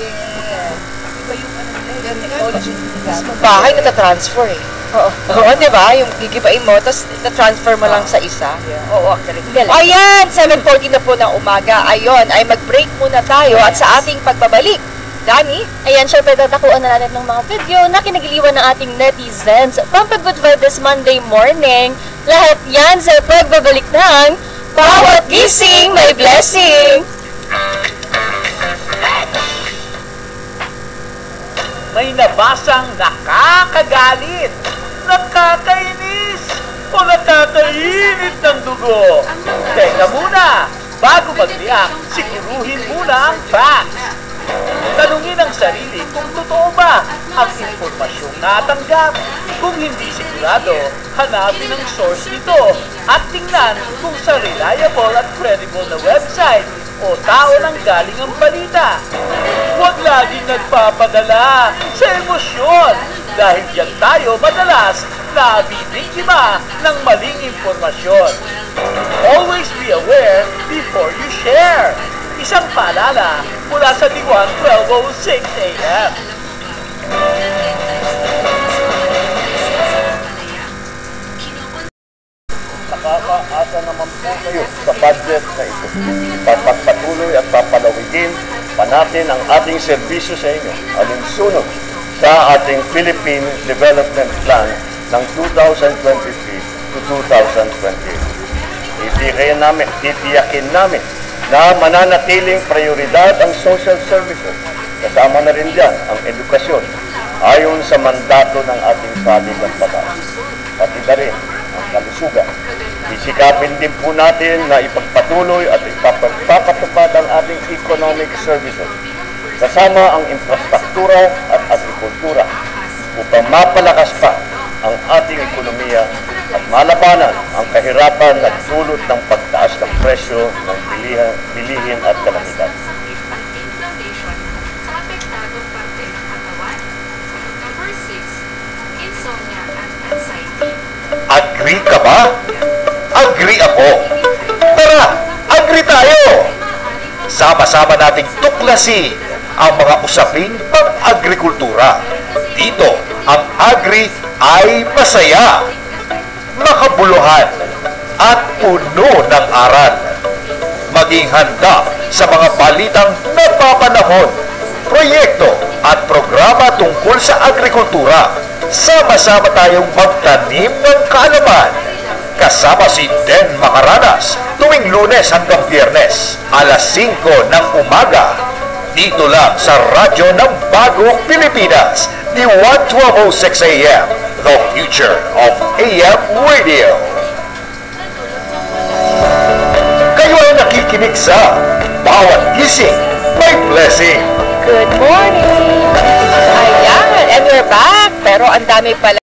Iba yung ano nila, yung technology nila. Bahay nata-transfer eh. Oo, di ba? Yung gigibain mo, tapos na-transfer mo lang sa isa. Oo, actually. Ayan, 7:40 na po ng umaga. Ayun, ay mag-break muna tayo at sa ating pagbabalik. Dani? Ayan, syempre tatakuan na natin ng mga video na kinagiliwan ng ating netizens. Pampagood vibe this Monday morning. Lahat yan sa pagbabalik ng Bawat Gising May Blessing! May nabasang nakakagalit, nakakainis, o nakakainit ng dugo. Teka muna, bago mag-react, siguruhin muna ang facts. Tanungin ang sarili kung totoo ba ang impormasyong natanggap. Kung hindi sigurado, hanapin ang source nito at tingnan kung sa reliable at credible na website o tao nang galing ang balita. Huwag laging nagpapadala sa emosyon dahil diyan tayo madalas nabibiktima ng maling impormasyon. Always be aware before you share. Isang paalala mula sa Diwan 12:06 AM. Nakakaasa naman po kayo sa budget na ito. Papagpatuloy at papalawigin pa natin ang ating serbisyo sa inyo alinsunod sa ating Philippine Development Plan ng 2023 to 2028. Titiyakin namin na mananatiling prioridad ang social services. Kasama na rin dyan ang edukasyon ayon sa mandato ng ating saligang batas. Pati na rin ang kalusugan. Isikapin din po natin na ipagpatuloy at ipapatupad ang ating economic services kasama ang infrastruktura at agrikultura upang mapalakas pa ang ating ekonomiya at malabanan ang kahirapan na dulot ng pagtaas ng presyo ng bilihin at kalamitan. Agree ka ba? Agree ako. Tara, agree tayo! Sama-sama nating tuklasin ang mga usaping pang-agrikultura. Dito, ang agri ay masaya, makabuluhan, at puno ng aral. Maging handa sa mga balitang napapanahon, proyekto at programa tungkol sa agrikultura. Sama-sama tayong magtanim ng kaalaman. Kasama si Den Macaranas tuwing Lunes hanggang Biyernes, alas 5 ng umaga. Dito lang sa radyo ng Bagong Pilipinas, di 12:06 AM, the future of AM radio. Kayo ay nakikinig sa Bawat Gising May Blessing. Good morning! Ayan, and we're back. Pero ang dami pala